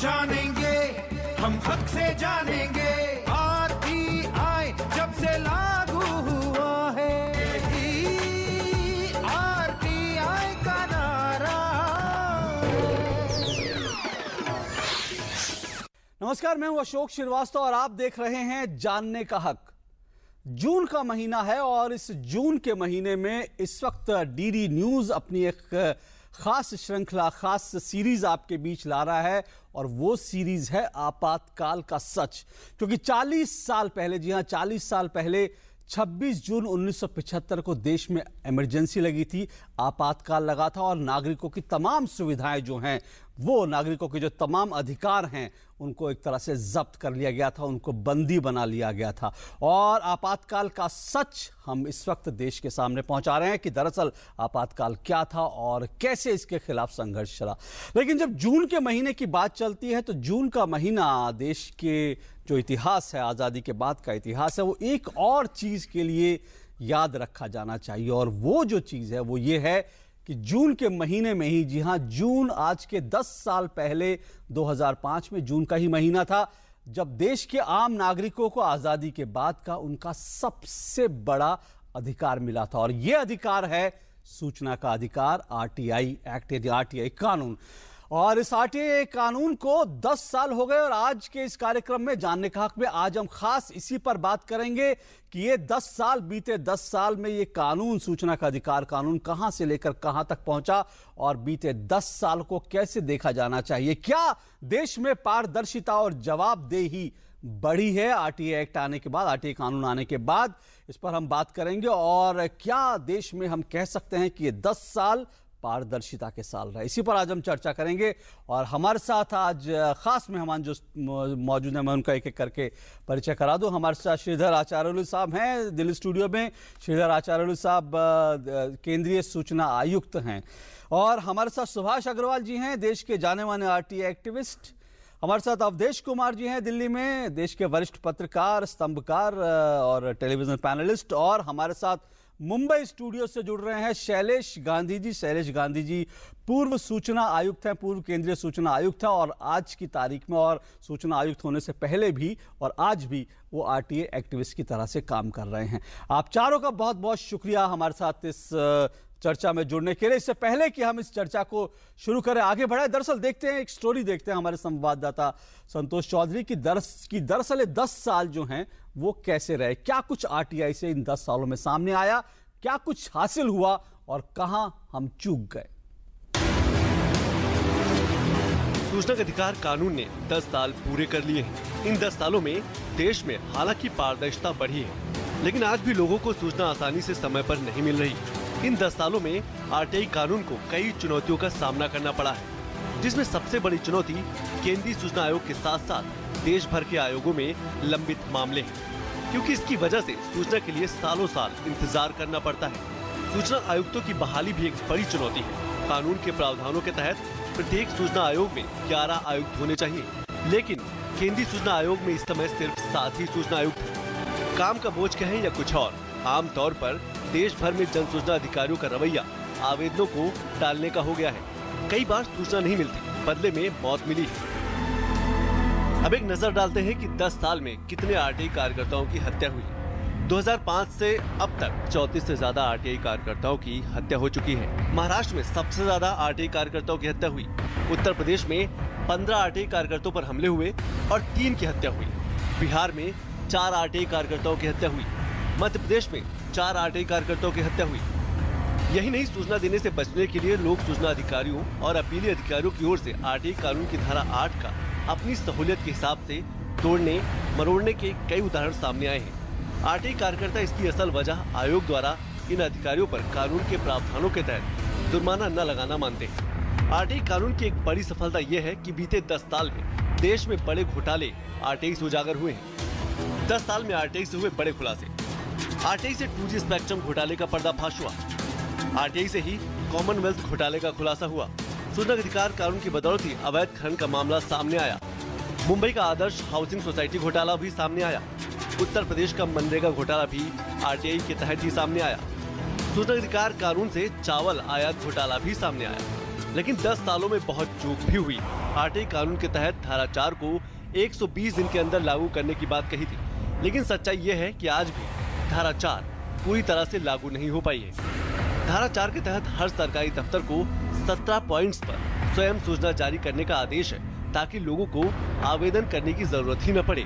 जानेंगे, हम हक से जानेंगे। आरटीआई जब से लागू हुआ है, आरटीआई का नारा। नमस्कार, मैं हूं अशोक श्रीवास्तव और आप देख रहे हैं जानने का हक। जून का महीना है और इस जून के महीने में इस वक्त डीडी न्यूज अपनी एक खास श्रृंखला, खास सीरीज आपके बीच ला रहा है और वो सीरीज है आपातकाल का सच। क्योंकि 40 साल पहले, जी हां 40 साल पहले 26 जून 1975 को देश में इमरजेंसी लगी थी, आपातकाल लगा था और नागरिकों की तमाम सुविधाएं जो हैं, वो नागरिकों के जो तमाम अधिकार हैं उनको एक तरह से जब्त कर लिया गया था, उनको बंदी बना लिया गया था। और आपातकाल का सच हम इस वक्त देश के सामने पहुंचा रहे हैं कि दरअसल आपातकाल क्या था और कैसे इसके खिलाफ संघर्ष चला। लेकिन जब जून के महीने की बात चलती है तो जून का महीना देश के जो इतिहास है, आज़ादी के बाद का इतिहास है, वो एक और चीज़ के लिए याद रखा जाना चाहिए। और वो जो चीज़ है वो ये है कि जून के महीने में ही, जी हां, जून आज के 10 साल पहले 2005 में जून का ही महीना था जब देश के आम नागरिकों को आज़ादी के बाद का उनका सबसे बड़ा अधिकार मिला था। और ये अधिकार है सूचना का अधिकार, आरटीआई एक्ट यानी आरटीआई कानून। और इस आरटीआई कानून को 10 साल हो गए और आज के इस कार्यक्रम में जानने का हक में आज हम खास इसी पर बात करेंगे कि ये 10 साल, बीते 10 साल में ये कानून, सूचना का अधिकार कानून कहां से लेकर कहां तक पहुंचा और बीते 10 साल को कैसे देखा जाना चाहिए। क्या देश में पारदर्शिता और जवाबदेही बढ़ी है आरटीआई एक्ट आने के बाद, आरटीआई कानून आने के बाद? इस पर हम बात करेंगे। और क्या देश में हम कह सकते हैं कि ये 10 साल पारदर्शिता के साल रहे, इसी पर आज हम चर्चा करेंगे। और हमारे साथ आज खास मेहमान जो मौजूद हैं, मैं उनका एक एक करके परिचय करा दूं। हमारे साथ श्रीधर आचार्युलु साहब हैं दिल्ली स्टूडियो में। श्रीधर आचार्युलु साहब केंद्रीय सूचना आयुक्त हैं। और हमारे साथ सुभाष अग्रवाल जी हैं, देश के जाने माने आरटीआई एक्टिविस्ट। हमारे साथ अवधेश कुमार जी हैं दिल्ली में, देश के वरिष्ठ पत्रकार, स्तंभकार और टेलीविजन पैनलिस्ट। और हमारे साथ मुंबई स्टूडियो से जुड़ रहे हैं शैलेश गांधी जी। शैलेश गांधी जी पूर्व सूचना आयुक्त हैं, पूर्व केंद्रीय सूचना आयुक्त हैं और आज की तारीख में और सूचना आयुक्त होने से पहले भी और आज भी वो आरटीआई एक्टिविस्ट की तरह से काम कर रहे हैं। आप चारों का बहुत बहुत शुक्रिया हमारे साथ इस चर्चा में जुड़ने के लिए। इससे पहले कि हम इस चर्चा को शुरू करें, आगे बढ़ाएं, दरअसल देखते हैं, एक स्टोरी देखते हैं हमारे संवाददाता संतोष चौधरी की दरअसल ये 10 साल जो हैं वो कैसे रहे, क्या कुछ आरटीआई से इन 10 सालों में सामने आया, क्या कुछ हासिल हुआ और कहां हम चूक गए। सूचना का अधिकार कानून ने 10 साल पूरे कर लिए हैं। इन 10 सालों में देश में हालांकि पारदर्शिता बढ़ी है, लेकिन आज भी लोगों को सूचना आसानी से समय पर नहीं मिल रही। इन 10 सालों में आरटीआई कानून को कई चुनौतियों का सामना करना पड़ा है, जिसमें सबसे बड़ी चुनौती केंद्रीय सूचना आयोग के साथ साथ देश भर के आयोगों में लंबित मामले हैं, क्योंकि इसकी वजह से सूचना के लिए सालों साल इंतजार करना पड़ता है। सूचना आयुक्तों की बहाली भी एक बड़ी चुनौती है। कानून के प्रावधानों के तहत प्रत्येक सूचना आयोग में 11 आयुक्त होने चाहिए, लेकिन केंद्रीय सूचना आयोग में इस समय सिर्फ 7 ही सूचना आयुक्त हैं। काम का बोझ कहें या कुछ और, आमतौर पर देश भर में जन सूचना अधिकारियों का रवैया आवेदनों को टालने का हो गया है। कई बार सूचना नहीं मिलती, बदले में मौत मिली है। अब एक नजर डालते हैं कि 10 साल में कितने आरटीआई कार्यकर्ताओं की हत्या हुई। 2005 से अब तक 34 से ज्यादा आरटीआई कार्यकर्ताओं की हत्या हो चुकी है। महाराष्ट्र में सबसे ज्यादा आरटीआई कार्यकर्ताओं की हत्या हुई। उत्तर प्रदेश में 15 आरटीआई कार्यकर्ताओं पर हमले हुए और 3 की हत्या हुई। बिहार में 4 आरटीआई कार्यकर्ताओं की हत्या हुई। मध्य प्रदेश में 4 आरटीआई कार्यकर्ताओं की हत्या हुई। यही नहीं, सूचना देने से बचने के लिए लोक सूचना अधिकारियों और अपीली अधिकारियों की ओर से आरटीआई कानून की धारा 8 का अपनी सहूलियत के हिसाब से तोड़ने मरोड़ने के कई उदाहरण सामने आए हैं। आरटीआई कार्यकर्ता इसकी असल वजह आयोग द्वारा इन अधिकारियों पर कानून के प्रावधानों के तहत जुर्माना न लगाना मानते हैं। आरटीआई कानून की एक बड़ी सफलता यह है कि बीते 10 साल में देश में बड़े घोटाले आरटीआई से उजागर हुए हैं। 10 साल में आरटीआई से हुए बड़े खुलासे। आरटीआई से 2G स्पेक्ट्रम घोटाले का पर्दाफाश हुआ। आरटीआई से ही कॉमनवेल्थ घोटाले का खुलासा हुआ। सूचना अधिकार कानून की बदौलत ही अवैध खनन का मामला सामने आया। मुंबई का आदर्श हाउसिंग सोसाइटी घोटाला भी सामने आया। उत्तर प्रदेश का मनरेगा घोटाला भी आरटीआई के तहत ही सामने आया। सूचना अधिकार कानून से चावल आयात घोटाला भी सामने आया। लेकिन 10 सालों में बहुत चूक भी हुई। आरटीआई कानून के तहत धारा 4 को 120 दिन के अंदर लागू करने की बात कही थी, लेकिन सच्चाई ये है कि आज भी धारा 4 पूरी तरह से लागू नहीं हो पाई है। धारा 4 के तहत हर सरकारी दफ्तर को 17 पॉइंट्स पर स्वयं सूचना जारी करने का आदेश है, ताकि लोगों को आवेदन करने की जरूरत ही न पड़े।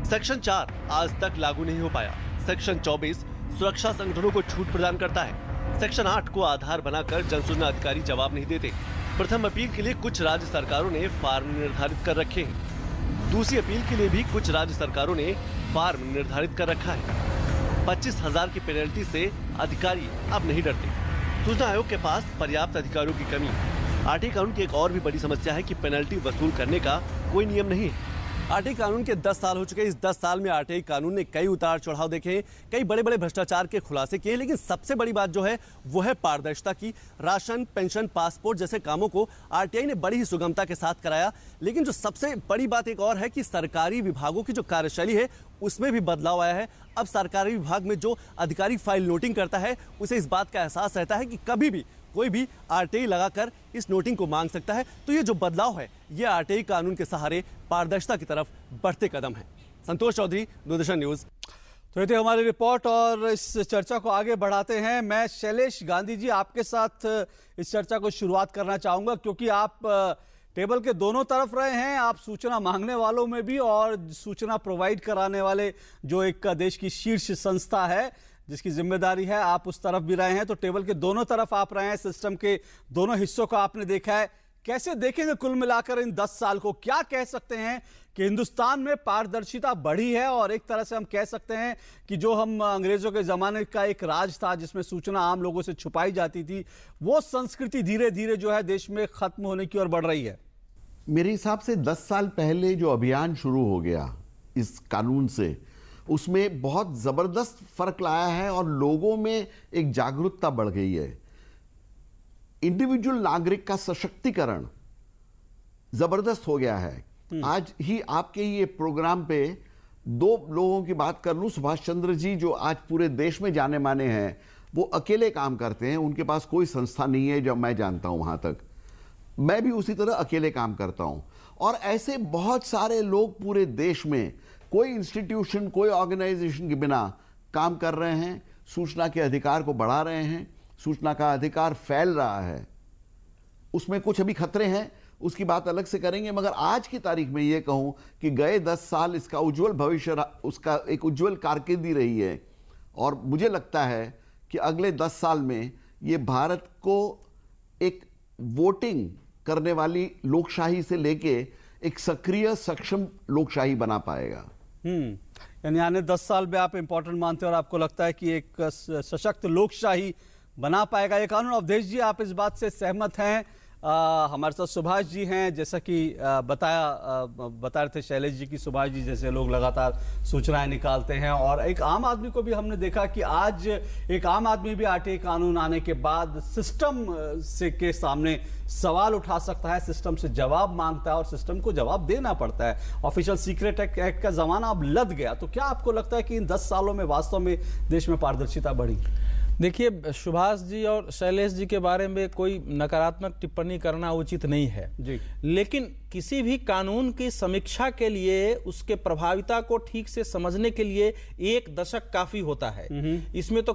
सेक्शन 4 आज तक लागू नहीं हो पाया। सेक्शन 24 सुरक्षा संगठनों को छूट प्रदान करता है। सेक्शन 8 को आधार बनाकर जन सूचना अधिकारी जवाब नहीं देते। प्रथम अपील के लिए कुछ राज्य सरकारों ने फार्म निर्धारित कर रखे हैं। दूसरी अपील के लिए भी कुछ राज्य सरकारों ने फार्म निर्धारित कर रखा है। 25,000 की पेनल्टी से अधिकारी अब नहीं डरते। सूचना आयोग के पास पर्याप्त अधिकारियों की कमी। आरटीआई कानून की एक और भी बड़ी समस्या है कि पेनल्टी वसूल करने का कोई नियम नहीं है। आरटीआई कानून के 10 साल हो चुके हैं। इस 10 साल में आरटीआई कानून ने कई उतार चढ़ाव देखे, कई बड़े बड़े भ्रष्टाचार के खुलासे किए, लेकिन सबसे बड़ी बात जो है वो है पारदर्शिता की। राशन, पेंशन, पासपोर्ट जैसे कामों को आरटीआई ने बड़ी ही सुगमता के साथ कराया। लेकिन जो सबसे बड़ी बात एक और है कि सरकारी विभागों की जो कार्यशैली है उसमें भी बदलाव आया है। अब सरकारी विभाग में जो अधिकारी फाइल नोटिंग करता है उसे इस बात का एहसास रहता है कि कभी भी कोई भी आरटीआई लगाकर इस नोटिंग को मांग सकता है। तो ये जो बदलाव है ये आरटीआई कानून के सहारे पारदर्शिता की तरफ बढ़ते कदम है। संतोष चौधरी, दूरदर्शन न्यूज। तो ये थी हमारी रिपोर्ट और इस चर्चा को आगे बढ़ाते हैं। मैं शैलेश गांधी जी आपके साथ इस चर्चा को शुरुआत करना चाहूंगा, क्योंकि आप टेबल के दोनों तरफ रहे हैं। आप सूचना मांगने वालों में भी और सूचना प्रोवाइड कराने वाले जो एक देश की शीर्ष संस्था है जिसकी जिम्मेदारी है, आप उस तरफ भी रहे हैं। तो टेबल के दोनों तरफ आप रहे हैं, सिस्टम के दोनों हिस्सों को आपने देखा है। कैसे देखेंगे कुल मिलाकर इन 10 साल को? क्या कह सकते हैं कि हिंदुस्तान में पारदर्शिता बढ़ी है और एक तरह से हम कह सकते हैं कि जो हम अंग्रेजों के जमाने का एक राज था जिसमें सूचना आम लोगों से छुपाई जाती थी, वो संस्कृति धीरे धीरे जो है देश में खत्म होने की ओर बढ़ रही है? मेरे हिसाब से 10 साल पहले जो अभियान शुरू हो गया इस कानून से, उसमें बहुत जबरदस्त फर्क लाया है और लोगों में एक जागरूकता बढ़ गई है। इंडिविजुअल नागरिक का सशक्तिकरण जबरदस्त हो गया है। आज ही आपके ये प्रोग्राम पे 2 लोगों की बात कर लूं। सुभाष चंद्र जी जो आज पूरे देश में जाने माने हैं, वो अकेले काम करते हैं, उनके पास कोई संस्था नहीं है जब मैं जानता हूं। वहां तक मैं भी उसी तरह अकेले काम करता हूं। और ऐसे बहुत सारे लोग पूरे देश में कोई इंस्टीट्यूशन, कोई ऑर्गेनाइजेशन के बिना काम कर रहे हैं, सूचना के अधिकार को बढ़ा रहे हैं, सूचना का अधिकार फैल रहा है। उसमें कुछ अभी खतरे हैं, उसकी बात अलग से करेंगे, मगर आज की तारीख में यह कहूं कि गए 10 साल इसका उज्जवल भविष्य, उसका एक उज्जवल कारकिर्दी रही है। और मुझे लगता है कि अगले 10 साल में यह भारत को एक वोटिंग करने वाली लोकशाही से लेके एक सक्रिय, सक्षम लोकशाही बना पाएगा। यानी आने 10 साल में आप इंपॉर्टेंट मानते हैं और आपको लगता है कि एक सशक्त लोकशाही बना पाएगा ये कानून। अवधेश जी, आप इस बात से सहमत हैं? हमारे साथ सुभाष जी हैं, जैसा कि बता रहे थे शैलेश जी की सुभाष जी जैसे लोग लगातार सूचनाएं निकालते हैं। और एक आम आदमी को भी हमने देखा कि आज एक आम आदमी भी आरटीआई कानून आने के बाद सिस्टम से के सामने सवाल उठा सकता है, सिस्टम से जवाब मांगता है और सिस्टम को जवाब देना पड़ता है। ऑफिशियल सीक्रेट एक्ट का जमाना अब लद गया। तो क्या आपको लगता है कि इन 10 सालों में वास्तव में देश में पारदर्शिता बढ़ी? देखिए, सुभाष जी और शैलेश जी के बारे में कोई नकारात्मक टिप्पणी करना उचित नहीं है जी। लेकिन किसी भी कानून की समीक्षा के लिए, उसके प्रभाविता को ठीक से समझने के लिए 1 दशक काफी होता है। इसमें तो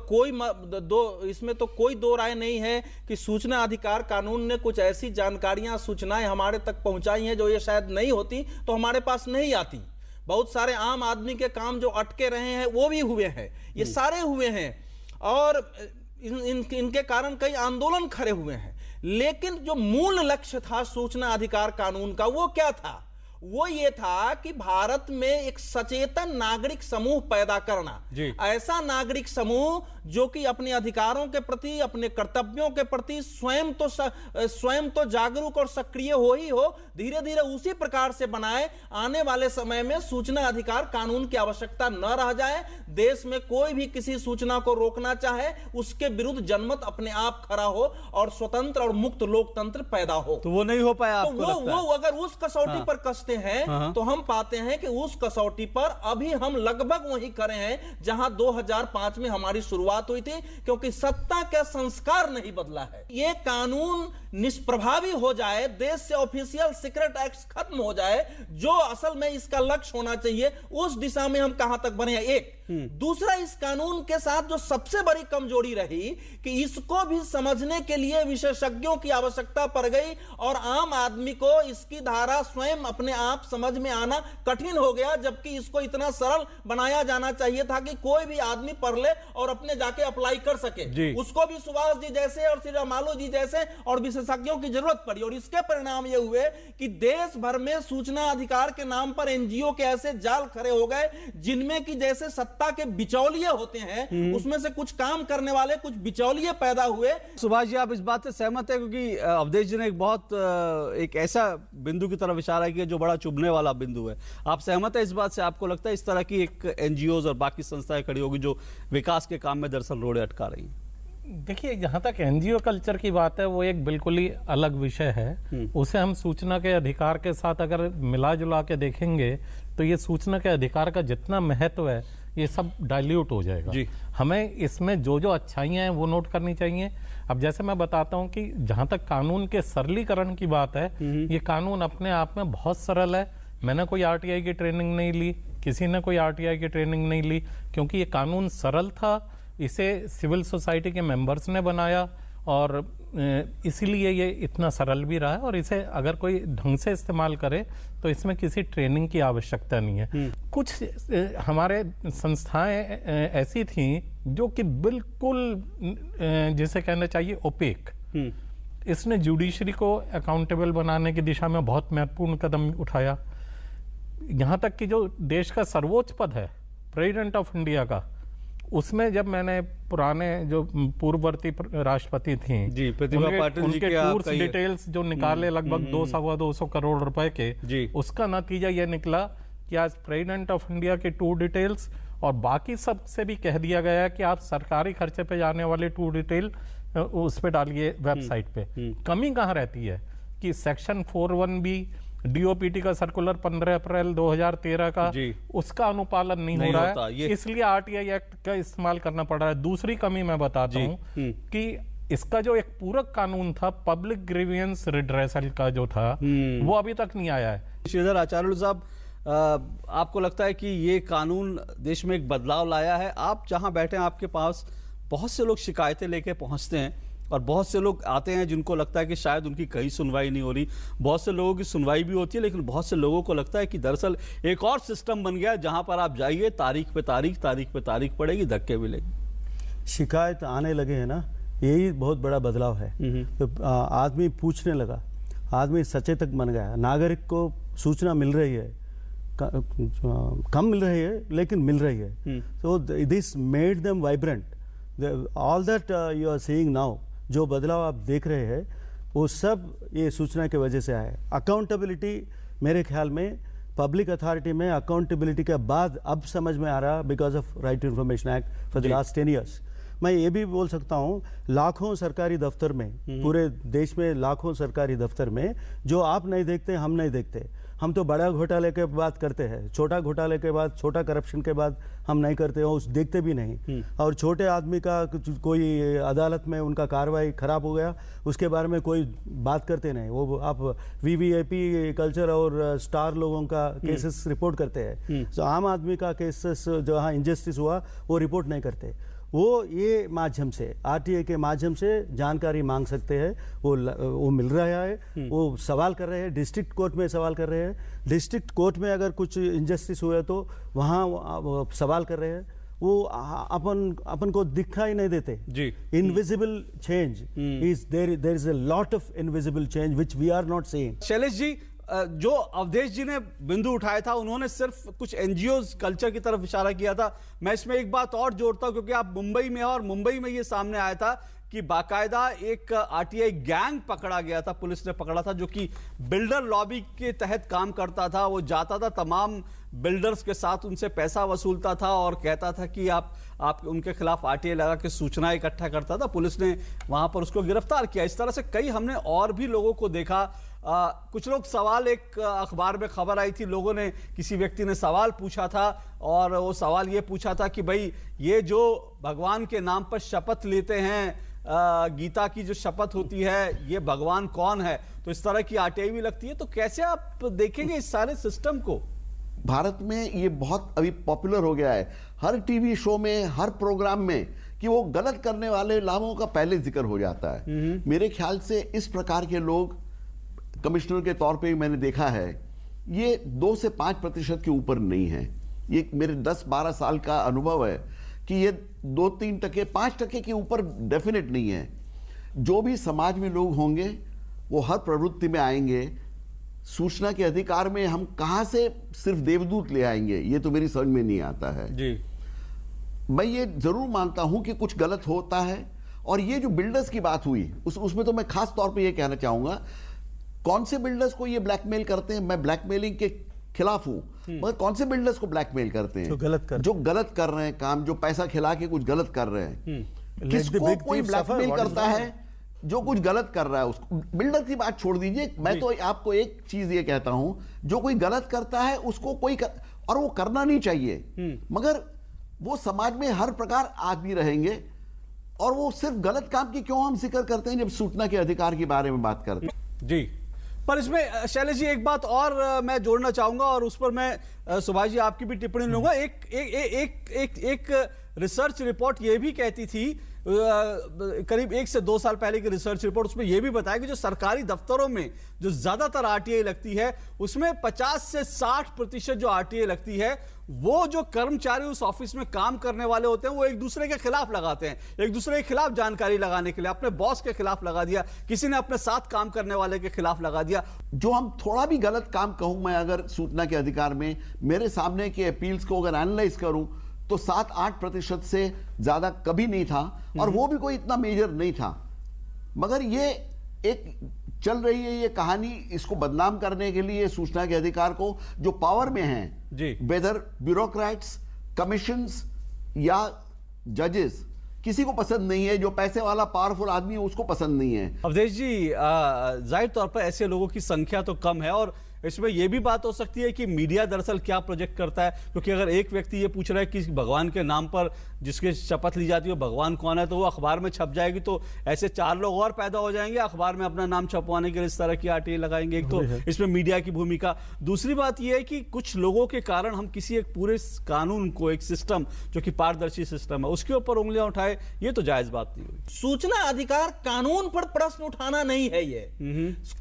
कोई दो राय नहीं है कि सूचना अधिकार कानून ने कुछ ऐसी जानकारियां, सूचनाएं हमारे तक पहुंचाई हैं जो ये शायद नहीं होती तो हमारे पास नहीं आती। बहुत सारे आम आदमी के काम जो अटके रहे हैं वो भी हुए हैं, ये सारे हुए हैं और इनके कारण कई आंदोलन खड़े हुए हैं। लेकिन जो मूल लक्ष्य था सूचना अधिकार कानून का, वो क्या था? वो ये था कि भारत में एक सचेतन नागरिक समूह पैदा करना। ऐसा नागरिक समूह जो कि अपने अधिकारों के प्रति, अपने कर्तव्यों के प्रति स्वयं तो जागरूक और सक्रिय हो ही हो, धीरे धीरे उसी प्रकार से बनाए। आने वाले समय में सूचना अधिकार कानून की आवश्यकता न रह जाए। देश में कोई भी किसी सूचना को रोकना चाहे, उसके विरुद्ध जनमत अपने आप खड़ा हो और स्वतंत्र और मुक्त लोकतंत्र पैदा हो। तो वो नहीं हो पाया? तो वो अगर उस कसौटी पर कसते देखते हैं तो हम पाते हैं कि उस कसौटी पर अभी हम लगभग वहीं खड़े हैं जहां 2005 में हमारी शुरुआत हुई थी, क्योंकि सत्ता का संस्कार नहीं बदला है। ये कानून निष्प्रभावी हो जाए, देश से ऑफिशियल सीक्रेट एक्ट खत्म हो जाए, जो असल में इसका लक्ष्य होना चाहिए, उस दिशा में हम कहां तक बढ़े हैं। एक दूसरा, इस कानून के साथ जो सबसे बड़ी कमजोरी रही कि इसको भी समझने के लिए विशेषज्ञों की आवश्यकता पड़ गई और आम आदमी को इसकी धारा स्वयं अपने आप समझ में आना कठिन हो गया, जबकि इसको इतना सरल बनाया जाना चाहिए था कि कोई भी आदमी पढ़ ले और अपने जाके अप्लाई कर सके। उसको भी सुभाष जी जैसे और श्री रामालो जी जैसे और विशेषज्ञों की जरूरत पड़ी, और इसके परिणाम ये हुए कि देश भर में सूचना अधिकार के नाम पर एनजीओ के ऐसे जाल खड़े हो गए जिनमें कि जैसे सत्ता के बिचौलिए होते हैं, उसमें से कुछ काम करने वाले कुछ बिचौलिए पैदा हुए। सुभाष जी, आप इस बात से सहमत है? क्योंकि अवधेश जी ने एक ऐसा बिंदु की तरफ इशारा किया जो बड़ा चुभने वाला बिंदु है। आप सहमत है इस बात से? आपको लगता है इस तरह की एक एनजीओ और बाकी संस्थाएं खड़ी होगी जो विकास के काम में दरअसल रोड़े अटका रही हैं? देखिए, जहाँ तक एनजीओ कल्चर की बात है वो एक बिल्कुल ही अलग विषय है। उसे हम सूचना के अधिकार के साथ अगर मिला जुला के देखेंगे तो ये सूचना के अधिकार का जितना महत्व है ये सब डाइल्यूट हो जाएगा। हमें इसमें जो जो अच्छाइयाँ हैं वो नोट करनी चाहिए। अब जैसे मैं बताता हूँ कि जहाँ तक कानून के सरलीकरण की बात है, ये कानून अपने आप में बहुत सरल है। मैंने कोई आरटीआई की ट्रेनिंग नहीं ली, किसी ने कोई आरटीआई की ट्रेनिंग नहीं ली, क्योंकि ये कानून सरल था। इसे सिविल सोसाइटी के मेंबर्स ने बनाया और इसीलिए ये इतना सरल भी रहा है, और इसे अगर कोई ढंग से इस्तेमाल करे तो इसमें किसी ट्रेनिंग की आवश्यकता नहीं है। कुछ हमारे संस्थाएं ऐसी थी जो कि बिल्कुल जिसे कहना चाहिए ओपेक। इसने जुडिशरी को अकाउंटेबल बनाने की दिशा में बहुत महत्वपूर्ण कदम उठाया। यहाँ तक कि जो देश का सर्वोच्च पद है प्रेसिडेंट ऑफ इंडिया का, उसमें जब मैंने पुराने जो पूर्ववर्ती राष्ट्रपति थी जी, प्रतिभा पाटिल जी के टूर्स डिटेल्स जो निकाले लगभग 200 करोड़ रुपए के, उसका नतीजा यह निकला कि आज प्रेसिडेंट ऑफ इंडिया के टूर डिटेल्स और बाकी सब से भी कह दिया गया कि आप सरकारी खर्चे पे जाने वाले टूर डिटेल उस पे डालिए वेबसाइट पे। कमी कहाँ रहती है कि सेक्शन 41B डीओपीटी का सर्कुलर 15 अप्रैल 2013 का, उसका अनुपालन नहीं हो रहा है, इसलिए आरटीआई एक्ट का इस्तेमाल करना पड़ रहा है। दूसरी कमी मैं बताता हूं कि इसका जो एक पूरक कानून था पब्लिक ग्रीवियंस रिड्रेसल का जो था, वो अभी तक नहीं आया है। श्रीधर आचार्य साहब, आपको लगता है कि ये कानून देश में एक बदलाव लाया है? आप जहां बैठे हैं आपके पास बहुत से लोग शिकायतें लेके पहुंचते हैं और बहुत से लोग आते हैं जिनको लगता है कि शायद उनकी कहीं सुनवाई नहीं हो रही। बहुत से लोगों की सुनवाई भी होती है, लेकिन बहुत से लोगों को लगता है कि दरअसल एक और सिस्टम बन गया जहां पर आप जाइए, तारीख पे तारीख पड़ेगी, धक्के मिलेगी। शिकायत आने लगे हैं ना, यही बहुत बड़ा बदलाव है। तो आदमी पूछने लगा, आदमी सचेतक बन गया, नागरिक को सूचना मिल रही है, कम मिल रही है लेकिन मिल रही है। तो this made them vibrant. All that you are seeing now, जो बदलाव आप देख रहे हैं वो सब ये सूचना की वजह से आए। अकाउंटेबिलिटी मेरे ख्याल में पब्लिक अथॉरिटी में अकाउंटेबिलिटी के बाद अब समझ में आ रहा, because of right to information act for the last 10 years। मैं ये भी बोल सकता हूँ, लाखों सरकारी दफ्तर में, पूरे देश में लाखों सरकारी दफ्तर में जो आप नहीं देखते, हम नहीं देखते। हम तो बड़ा घोटाले के बात करते हैं, छोटा घोटाले के बाद, छोटा करप्शन के बाद हम नहीं करते हैं, उस देखते भी नहीं। और छोटे आदमी का कोई अदालत में उनका कार्रवाई खराब हो गया, उसके बारे में कोई बात करते नहीं। वो आप वीवीआईपी कल्चर और स्टार लोगों का केसेस रिपोर्ट करते हैं, तो आम आदमी का केसेस जहाँ इनजस्टिस हुआ वो रिपोर्ट नहीं करते। वो ये माध्यम से, आरटीआई के माध्यम से जानकारी मांग सकते हैं, वो मिल रहा है। वो सवाल कर रहे हैं, डिस्ट्रिक्ट कोर्ट में सवाल कर रहे हैं, डिस्ट्रिक्ट कोर्ट में अगर कुछ इनजस्टिस हुआ तो वहाँ सवाल कर रहे हैं। वो अपन को दिखाई नहीं देते जी। Invisible change is there is a lot of invisible change which we are not seeing. Shailesh ji, जो अवधेश जी ने बिंदु उठाया था, उन्होंने सिर्फ कुछ एनजीओज कल्चर की तरफ इशारा किया था। मैं इसमें एक बात और जोड़ता हूं, क्योंकि आप मुंबई में, और मुंबई में ये सामने आया था कि बाकायदा एक आरटीआई गैंग पकड़ा गया था, पुलिस ने पकड़ा था, जो कि बिल्डर लॉबी के तहत काम करता था। वो जाता था तमाम बिल्डर्स के साथ, उनसे पैसा वसूलता था और कहता था कि आप उनके खिलाफ आरटीआई लगा के सूचना इकट्ठा करता था। पुलिस ने वहां पर उसको गिरफ्तार किया। इस तरह से कई हमने और भी लोगों को देखा कुछ लोग सवाल, एक अखबार में खबर आई थी, लोगों ने, किसी व्यक्ति ने सवाल पूछा था और वो सवाल ये पूछा था कि भाई ये जो भगवान के नाम पर शपथ लेते हैं, गीता की जो शपथ होती है, ये भगवान कौन है? तो इस तरह की आरटीआई भी लगती है। तो कैसे आप देखेंगे इस सारे सिस्टम को? भारत में ये बहुत अभी पॉपुलर हो गया है, हर टीवी शो में, हर प्रोग्राम में, कि वो गलत करने वाले लाभों का पहले जिक्र हो जाता है। मेरे ख्याल से इस प्रकार के लोग, कमिश्नर के तौर पे मैंने देखा है, ये 2 से 5% के ऊपर नहीं है। ये मेरे 10-12 साल का अनुभव है कि ये 2-3%, 5% के ऊपर डेफिनेट नहीं है। जो भी समाज में लोग होंगे वो हर प्रवृत्ति में आएंगे। सूचना के अधिकार में हम कहां से सिर्फ देवदूत ले आएंगे, ये तो मेरी समझ में नहीं आता है जी। मैं ये जरूर मानता हूं कि कुछ गलत होता है। और ये जो बिल्डर्स की बात हुई, उसमें तो मैं खास तौर पे ये कहना चाहूंगा, कौन से बिल्डर्स को ये ब्लैकमेल करते हैं? मैं ब्लैकमेलिंग के खिलाफ हूं, मगर कौन से बिल्डर्स को ब्लैकमेल करते हैं? जो गलत कर रहे हैं काम, जो पैसा खिला के कुछ गलत कर रहे हैं। किसको कोई ब्लैकमेल करता है? जो कुछ गलत कर रहा है उसको। बिल्डर की बात छोड़ दीजिए, मैं तो आपको एक चीज ये कहता हूं, जो कोई गलत करता है उसको और वो करना नहीं चाहिए, मगर वो समाज में हर प्रकार आदमी रहेंगे, और वो सिर्फ गलत काम की क्यों हम जिक्र करते हैं जब सूचना के अधिकार के बारे में बात करते हैं? जी, पर इसमें शैलेश जी एक बात और मैं जोड़ना चाहूंगा, और उस पर मैं सुभाष जी आपकी भी टिप्पणी लूंगा। एक रिसर्च रिपोर्ट ये भी कहती थी, करीब 1 से 2 साल पहले की रिसर्च रिपोर्ट, उसमें यह भी बताया कि जो सरकारी दफ्तरों में जो ज्यादातर आरटीआई लगती है, उसमें 50 से 60% जो आरटीआई लगती है, वो जो कर्मचारी उस ऑफिस में काम करने वाले होते हैं, वो एक दूसरे के खिलाफ लगाते हैं। एक दूसरे के खिलाफ जानकारी लगाने के लिए अपने बॉस के खिलाफ लगा दिया, किसी ने अपने साथ काम करने वाले के खिलाफ लगा दिया। जो हम थोड़ा भी गलत काम कहूं मैं, अगर सूचना के अधिकार में मेरे सामने के अपील्स को अगर एनालाइज करूं, तो 7-8% से ज्यादा कभी नहीं था, और वो भी कोई इतना मेजर नहीं था। मगर ये एक चल रही है ये कहानी, इसको बदनाम करने के लिए सूचना के अधिकार को जो पावर में हैं, वेदर ब्यूरोक्रेट्स, कमीशंस या जजेस, किसी को पसंद नहीं है। जो पैसे वाला पावरफुल आदमी है उसको पसंद नहीं है। अवधेश जी, जाहिर तौर पर ऐसे लोगों की संख्या तो कम है, और इसमें यह भी बात हो सकती है कि मीडिया दरअसल क्या प्रोजेक्ट करता है, क्योंकि अगर एक व्यक्ति ये पूछ रहा है कि भगवान के नाम पर जिसके शपथ ली जाती है भगवान कौन है, तो वो अखबार में छप जाएगी, तो ऐसे 4 लोग और पैदा हो जाएंगे अखबार में अपना नाम छपवाने के लिए इस तरह की आरटीआई लगाएंगे। एक तो इसमें मीडिया की भूमिका, दूसरी बात यह है कि कुछ लोगों के कारण हम किसी एक पूरे कानून को, एक सिस्टम जो कि पारदर्शी सिस्टम है, उसके ऊपर उंगलियां उठाए, ये तो जायज बात नहीं हुई। सूचना अधिकार कानून पर प्रश्न उठाना नहीं है। ये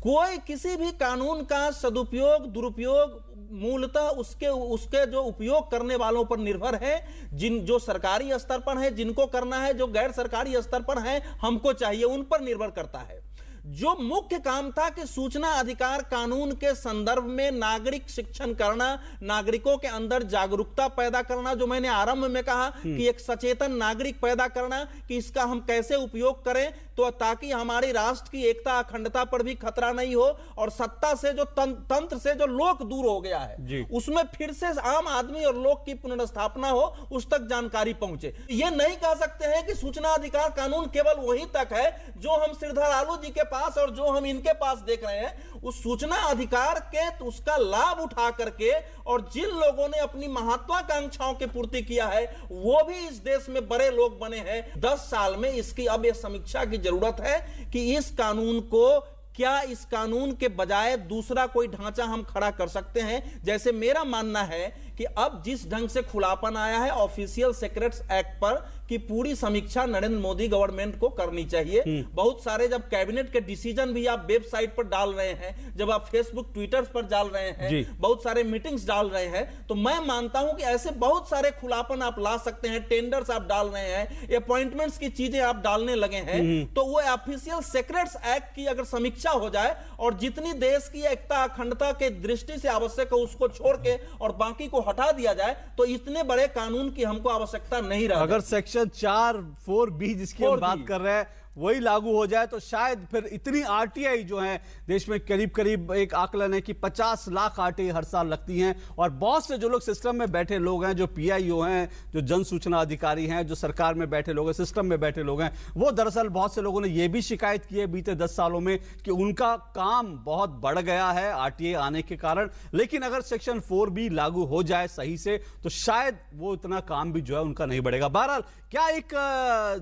कोई किसी भी कानून का सदुपयोग दुरुपयोग मूलतः उसके जो उपयोग करने वालों पर निर्भर है, जो सरकारी स्तर पर है जिनको करना है, जो गैर सरकारी स्तर पर है हमको चाहिए, उन पर निर्भर करता है। जो मुख्य काम था कि सूचना अधिकार कानून के संदर्भ में नागरिक शिक्षण करना, नागरिकों के अंदर जागरूकता पैदा करना, जो मैंने आरंभ में कहा कि एक सचेतन नागरिक पैदा करना कि इसका हम कैसे उपयोग करें, तो ताकि हमारी राष्ट्र की एकता अखंडता पर भी खतरा नहीं हो, और सत्ता से जो तंत्र से जो लोक दूर हो गया है उसमें फिर से आम आदमी और लोक की पुनर्स्थापना हो, उस तक जानकारी पहुंचे। ये नहीं कह सकते हैं कि सूचना अधिकार कानून केवल वहीं तक है जो हम श्रीधर आलू जी के पास और जो हम इनके पास देख रहे हैं। उस सूचना अधिकार के तो उसका लाभ उठा करके, और जिन लोगों ने अपनी महत्वाकांक्षाओं की पूर्ति किया है वो भी इस देश में बड़े लोग बने हैं। 10 साल में इसकी अब यह समीक्षा की जरूरत है कि इस कानून को, क्या इस कानून के बजाय दूसरा कोई ढांचा हम खड़ा कर सकते हैं। जैसे मेरा मानना है कि अब जिस ढंग से खुलापन आया है ऑफिशियल सीक्रेट्स एक्ट पर, कि पूरी समीक्षा नरेंद्र मोदी गवर्नमेंट को करनी चाहिए। बहुत सारे जब कैबिनेट के डिसीजन भी आप वेबसाइट पर डाल रहे हैं, जब आप फेसबुक ट्विटर पर डाल रहे हैं, बहुत सारे मीटिंग्स डाल रहे हैं, तो मैं मानता हूं कि ऐसे बहुत सारे खुलापन आप ला सकते हैं। टेंडर्स आप डाल रहे हैं, अपॉइंटमेंट्स की चीजें आप डालने लगे हैं, तो वो ऑफिशियल सीक्रेट्स एक्ट की अगर समीक्षा हो जाए और जितनी देश की एकता अखंडता के दृष्टि से आवश्यक है उसको छोड़ के और बाकी को हटा दिया जाए, तो इतने बड़े कानून की हमको आवश्यकता नहीं रही। अगर सेक्शन 4(4)(b) जिसकी हम बात कर रहे हैं वही लागू हो जाए तो शायद फिर इतनी आरटीआई जो है देश में, करीब करीब एक आकलन है कि 50 लाख आरटीआई हर साल लगती हैं, और बहुत से जो लोग सिस्टम में बैठे लोग हैं, जो पीआईओ हैं, जो जन सूचना अधिकारी हैं, जो सरकार में बैठे लोग हैं, सिस्टम में बैठे लोग हैं, वो दरअसल बहुत से लोगों ने यह भी शिकायत की है बीते 10 सालों में कि उनका काम बहुत बढ़ गया है आरटीआई आने के कारण। लेकिन अगर सेक्शन 4B लागू हो जाए सही से तो शायद वो इतना काम भी जो है उनका नहीं बढ़ेगा। बहरहाल क्या एक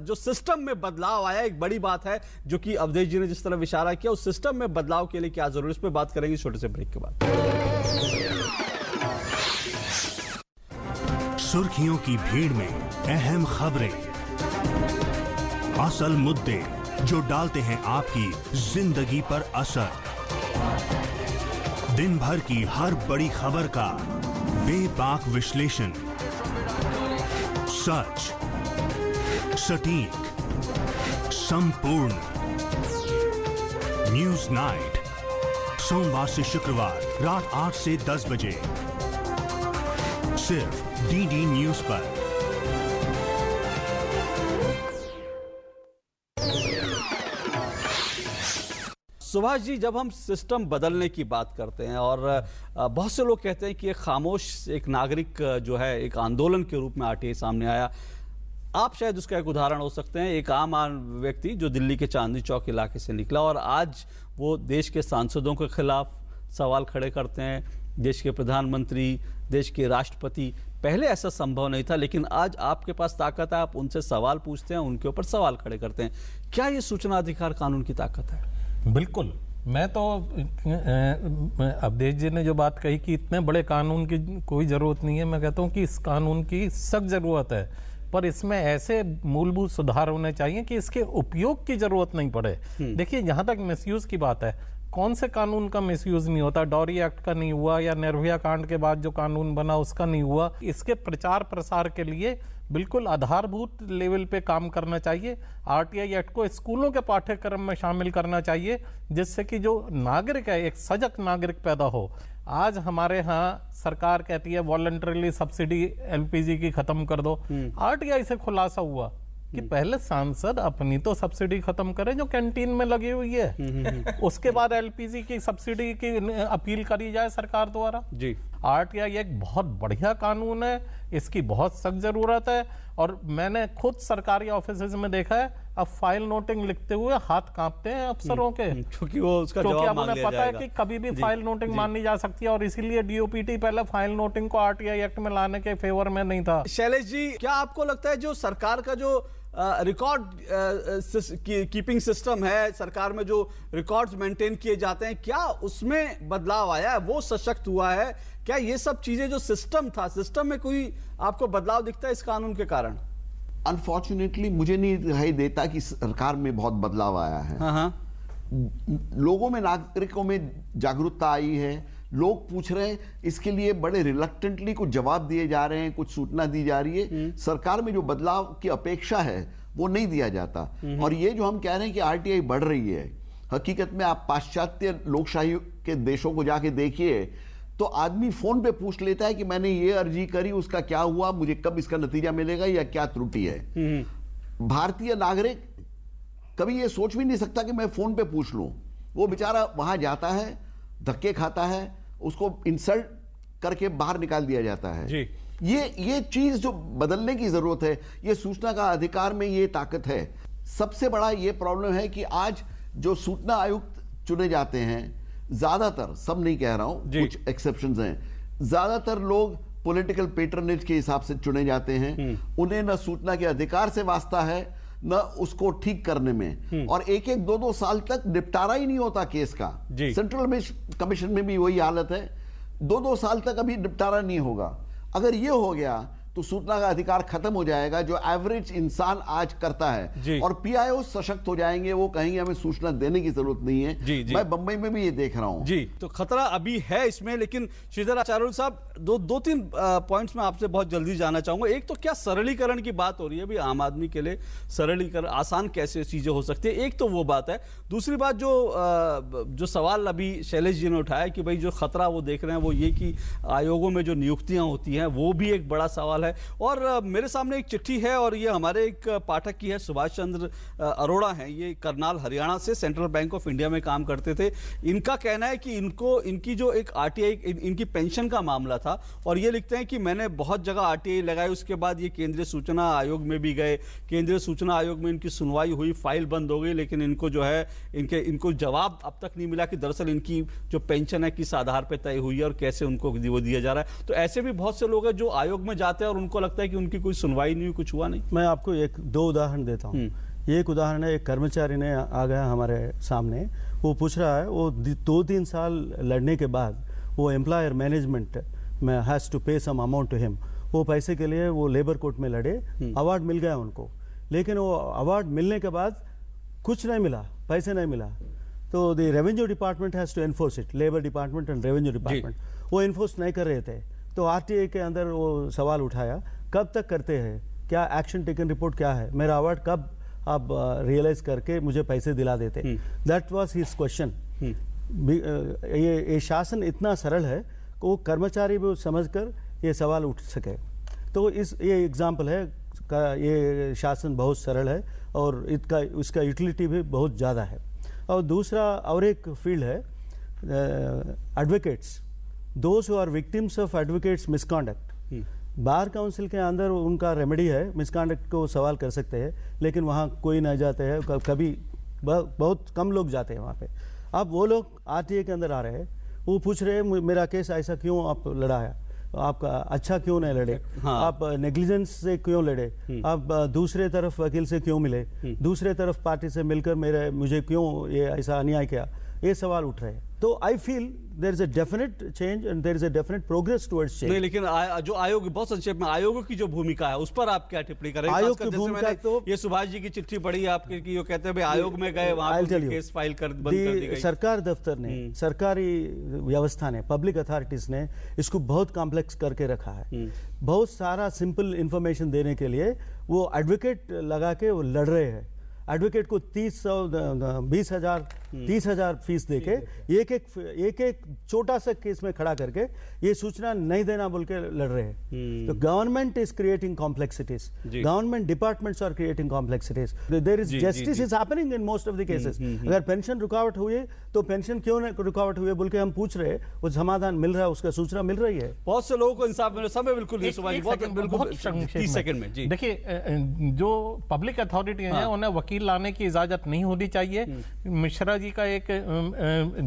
जो सिस्टम में बदलाव आया, एक बड़ी बात है जो कि अवधेश जी ने जिस तरफ इशारा किया, उस सिस्टम में बदलाव के लिए क्या जरूरी, इस पर बात करेंगे छोटे से ब्रेक के बाद। सुर्खियों की भीड़ में अहम खबरें, असल मुद्दे जो डालते हैं आपकी जिंदगी पर असर, दिन भर की हर बड़ी खबर का बेबाक विश्लेषण, सच, सटीक, संपूर्ण। न्यूज नाइट, सोमवार से शुक्रवार रात 8 से 10 बजे, सिर्फ डीडी न्यूज पर। सुभाष जी, जब हम सिस्टम बदलने की बात करते हैं और बहुत से लोग कहते हैं कि एक खामोश एक नागरिक जो है एक आंदोलन के रूप में आरटीआई सामने आया, आप शायद उसका एक उदाहरण हो सकते हैं। एक आम व्यक्ति जो दिल्ली के चांदनी चौक इलाके से निकला और आज वो देश के सांसदों के खिलाफ सवाल खड़े करते हैं, देश के प्रधानमंत्री, देश के राष्ट्रपति। पहले ऐसा संभव नहीं था, लेकिन आज आपके पास ताकत है, आप उनसे सवाल पूछते हैं, उनके ऊपर सवाल खड़े करते हैं। क्या ये सूचना अधिकार कानून की ताकत है? बिल्कुल। मैं तो अवधेश जी ने जो बात कही कि इतने बड़े कानून की कोई जरूरत नहीं है, मैं कहता हूं कि इस कानून की सख्त जरूरत है, पर इसमें ऐसे मूलभूत सुधार होने चाहिए कि इसके उपयोग की जरूरत नहीं पड़े। देखिए, जहां तक मिसयूज की बात है, कौन से कानून का मिसयूज नहीं होता? डॉरी एक्ट का नहीं हुआ, या निर्भया कांड के बाद जो कानून बना उसका नहीं हुआ। इसके प्रचार प्रसार के लिए बिल्कुल आधारभूत लेवल पे काम करना चाहिए। आरटीआई एक्ट को स्कूलों के पाठ्यक्रम में शामिल करना चाहिए, जिससे कि जो नागरिक है एक सजग नागरिक पैदा हो। आज हमारे यहाँ सरकार कहती है वॉलंटरीली सब्सिडी एलपीजी की खत्म कर दो। आरटीआई से खुलासा हुआ कि पहले सांसद अपनी तो सब्सिडी खत्म करें जो कैंटीन में लगी हुई है, उसके बाद एलपीजी की सब्सिडी की अपील करी जाए सरकार द्वारा। जी, आरटीआई एक बहुत बढ़िया कानून है, इसकी बहुत सख्त जरूरत है। और मैंने खुद सरकारी ऑफिस में देखा है, अब फाइल नोटिंग लिखते हुए हाथ कांपते हैं अफसरों के, क्योंकि वो उसका जवाब अब मांग उन्हें लिया पता है जाएगा। कि कभी भी फाइल नोटिंग मानी जा सकती है, और इसीलिए डीओपीटी पहले फाइल नोटिंग को आरटीआई एक्ट में लाने के फेवर में नहीं था। शैलेश जी, क्या आपको लगता है जो सरकार का जो रिकॉर्ड कीपिंग सिस्टम है, सरकार में जो रिकॉर्ड्स मेंटेन किए जाते हैं, क्या उसमें बदलाव आया है, वो सशक्त हुआ है? क्या ये सब चीजें जो सिस्टम था, सिस्टम में कोई आपको बदलाव दिखता है इस कानून के कारण? अनफॉर्चुनेटली मुझे नहीं दिखाई देता कि सरकार में बहुत बदलाव आया है। लोगों में, नागरिकों में जागरूकता आई है, लोग पूछ रहे हैं, इसके लिए बड़े रिलक्टेंटली कुछ जवाब दिए जा रहे हैं, कुछ सूचना दी जा रही है। सरकार में जो बदलाव की अपेक्षा है वो नहीं दिया जाता। और ये जो हम कह रहे हैं कि आरटीआई बढ़ रही है, हकीकत में आप पाश्चात्य लोकशाही के देशों को जाके देखिए तो आदमी फोन पे पूछ लेता है कि मैंने ये अर्जी करी, उसका क्या हुआ, मुझे कब इसका नतीजा मिलेगा, या क्या त्रुटि है। भारतीय नागरिक कभी ये सोच भी नहीं सकता कि मैं फोन पे पूछ लूं। वो बेचारा वहां जाता है, धक्के खाता है, उसको इंसल्ट करके बाहर निकाल दिया जाता है। जी। ये चीज जो बदलने की जरूरत है, ये सूचना का अधिकार में ये ताकत है। सबसे बड़ा ये प्रॉब्लम है कि आज जो सूचना आयुक्त चुने जाते हैं, ज्यादातर, सब नहीं कह रहा हूं, कुछ एक्सेप्शंस हैं, ज्यादातर लोग पॉलिटिकल पेट्रनेज के हिसाब से चुने जाते हैं। उन्हें न सूचना के अधिकार से वास्ता है, न उसको ठीक करने में, और एक एक दो दो साल तक निपटारा ही नहीं होता केस का। सेंट्रल कमीशन में भी वही हालत है, 2-2 साल तक अभी निपटारा नहीं होगा। अगर ये हो गया तो सूचना का अधिकार खत्म हो जाएगा, जो एवरेज इंसान आज करता है, और पीआईओ सशक्त हो जाएंगे। वो कहेंगे हमें सूचना देने की जरूरत नहीं है। जी। मैं बंबई में भी ये देख रहा हूं। जी, तो खतरा अभी है इसमें, लेकिन श्रीधर आचार्य साहब, दो तीन पॉइंट्स में आपसे बहुत जल्दी जानना चाहूंगा। एक तो क्या सरलीकरण की बात हो रही है अभी आम आदमी के लिए, सरलीकरण आसान कैसे चीजें हो सकती है, एक तो वो बात है। दूसरी बात जो सवाल अभी शैलेश जी ने उठाया कि भाई जो खतरा वो देख रहे हैं वो ये कि आयोगों में जो नियुक्तियां होती हैं वो भी एक बड़ा सवाल सवाल है। और मेरे सामने एक चिट्ठी है और ये हमारे एक पाठक की है, सुभाष चंद्र अरोड़ा हैं, ये करनाल हरियाणा से सेंट्रल बैंक ऑफ इंडिया में काम करते थे। इनका कहना है कि इनकी जो एक आरटीआई, इनकी पेंशन का मामला था और ये लिखते हैं कि मैंने बहुत जगह आरटीआई लगाई, उसके बाद ये केंद्रीय सूचना आयोग में भी गए, केंद्रीय सूचना आयोग में इनकी सुनवाई हुई, फाइल बंद हो गई, लेकिन इनको जो है इनको जवाब अब तक नहीं मिला कि दरअसल इनकी जो पेंशन है किस आधार पर तय हुई है और कैसे उनको वो दिया जा रहा है। तो ऐसे भी बहुत से लोग हैं जो आयोग में जाते हैं और उनको लगता है कि उनकी कोई सुनवाई नहीं हुई, कुछ हुआ नहीं। मैं आपको दो उदाहरण देता हूँ। एक उदाहरण है, एक कर्मचारी ने आ गया हमारे सामने, वो पूछ रहा है, वो 2-3 साल लड़ने के बाद वो एम्प्लॉयर मैनेजमेंट में हैज़ टू पे सम अमाउंट टू हिम, वो पैसे के लिए वो लेबर कोर्ट में लड़े, अवार्ड मिल गया उनको, लेकिन वो अवार्ड मिलने के बाद कुछ नहीं मिला, पैसे नहीं मिला। तो the revenue department has to enforce it, labour department and revenue department वो एनफोर्स नहीं कर रहे थे। तो आरटीआई के अंदर वो सवाल उठाया, कब तक करते हैं, क्या एक्शन टेकन रिपोर्ट क्या है, मेरा अवार्ड कब आप रियलाइज करके मुझे पैसे दिला देते। That was his question. ये शासन इतना सरल है कि वो कर्मचारी भी समझकर ये सवाल उठ सके। तो ये एग्जाम्पल है, ये शासन बहुत सरल है और इसका यूटिलिटी भी बहुत ज़्यादा है। और दूसरा और एक फील्ड है advocates, those who are victims of advocates misconduct. Bar council के अंदर उनका रेमेडी है, मिसकॉन्डक्ट को सवाल कर सकते हैं, लेकिन वहाँ कोई नहीं जाते हैं, कभी बहुत कम लोग जाते हैं वहाँ पे। अब वो लोग आरटीआई के अंदर आ रहे हैं, वो पूछ रहे हैं मेरा केस ऐसा क्यों आप लड़ाया, आपका अच्छा क्यों नहीं लड़े, आप नेग्लिजेंस से क्यों लड़े, आप दूसरे तरफ वकील से क्यों मिले, दूसरे तरफ पार्टी से मिलकर मुझे क्यों ये ऐसा अन्याय किया, ये सवाल उठ रहे हैं। तो I feel there is a definite change and there is a definite progress towards change. नहीं, लेकिन जो आयोग, बहुत संक्षेप में, आयोग की जो भूमिका है उस पर आप क्या टिप्पणी करेंगे? आयोग की भूमिका तो ये सुभाष जी की चिट्ठी पढ़ी आपके कि वो कहते हैं भाई आयोग में गए, वहां केस फाइल कर बंद कर दी गई। सरकार दफ्तर ने, सरकारी व्यवस्था ने, पब्लिक अथॉरिटीज ने इसको बहुत कॉम्प्लेक्स करके रखा है। बहुत सारा सिंपल इंफॉर्मेशन देने के लिए वो एडवोकेट लगा के वो लड़ रहे हैं। एडवोकेट को 20,000 30,000 फीस देके एक छोटा सा केस में खड़ा करके ये सूचना नहीं देना बोल के लड़ रहे हैं। तो government is creating complexities, government departments are creating complexities, there is justice is happening in most of the cases. अगर पेंशन रुकावट हुई तो पेंशन क्यों नहीं रुकावट हुई बोल के हम पूछ रहे हैं, वो समाधान मिल रहा है, उसका सूचना मिल रही है। बहुत से लोगों को इंसाफ मिले, समय बिल्कुल नहीं। सुभाष जी, बहुत 30 सेकंड में जी। देखिए, जो पब्लिक अथॉरिटी है उन्हें वकील लाने की इजाजत नहीं होनी चाहिए। मिश्रा जी का एक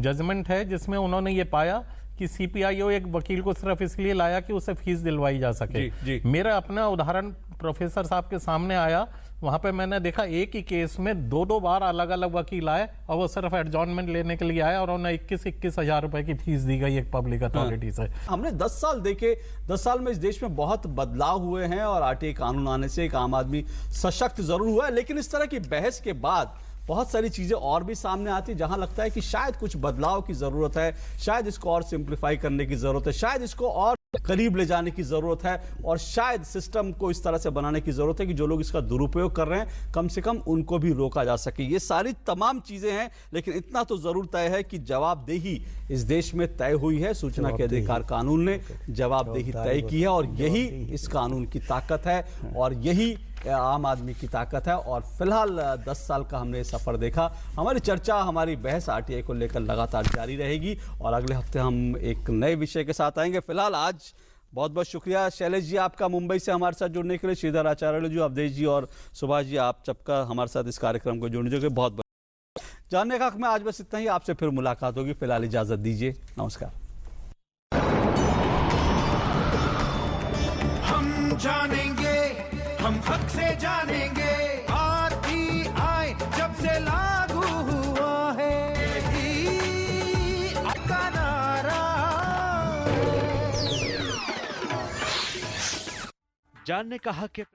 जजमेंट है जिसमें उन्होंने ये पाया कि सीपीआईओ एक वकील को सिर्फ इसलिए लाया कि उसे फीस दिलवाई जा सके। मेरा अपना उदाहरण प्रोफेसर साहब के सामने आया, वहां पे मैंने देखा एक ही केस में 2-2 बार अलग अलग वकील आए और वो सिर्फ एडजॉर्नमेंट लेने के लिए आए और उन्हें 21-21 हजार रुपए की फीस दी गई एक पब्लिक अथॉरिटी से। हमने 10 साल देखे, 10 साल में इस देश में बहुत बदलाव हुए हैं और आरटीआई कानून आने से एक आम आदमी सशक्त जरूर हुआ है, लेकिन इस तरह की बहस के बाद बहुत सारी चीजें और भी सामने आती है जहां लगता है कि शायद कुछ बदलाव की जरूरत है, शायद इसको और सिंप्लीफाई करने की जरूरत है, शायद इसको और करीब ले जाने की जरूरत है और शायद सिस्टम को इस तरह से बनाने की जरूरत है कि जो लोग इसका दुरुपयोग कर रहे हैं कम से कम उनको भी रोका जा सके। ये सारी तमाम चीजें हैं, लेकिन इतना तो जरूर तय है कि जवाबदेही इस देश में तय हुई है। सूचना के अधिकार कानून ने जवाबदेही तय की है और यही इस कानून की ताकत है और यही आम आदमी की ताकत है। और फिलहाल 10 साल का हमने सफर देखा। हमारी चर्चा, हमारी बहस आरटीआई को लेकर लगातार जारी रहेगी और अगले हफ्ते हम एक नए विषय के साथ आएंगे। फिलहाल आज बहुत बहुत शुक्रिया शैलेश जी आपका मुंबई से हमारे साथ जुड़ने के लिए, श्रीधर आचार्य जी, अवधेश जी और सुभाष जी आप सबका हमारे साथ इस कार्यक्रम को जुड़ने के लिए बहुत बहुत। जानने का हक में आज बस इतना ही, आपसे फिर मुलाकात होगी। फिलहाल इजाजत दीजिए, नमस्कार। हम जानेंगे, हम हक से जानेंगे, आरटीआई जब से लागू हुआ है, आपका नारा। जानने का हक है।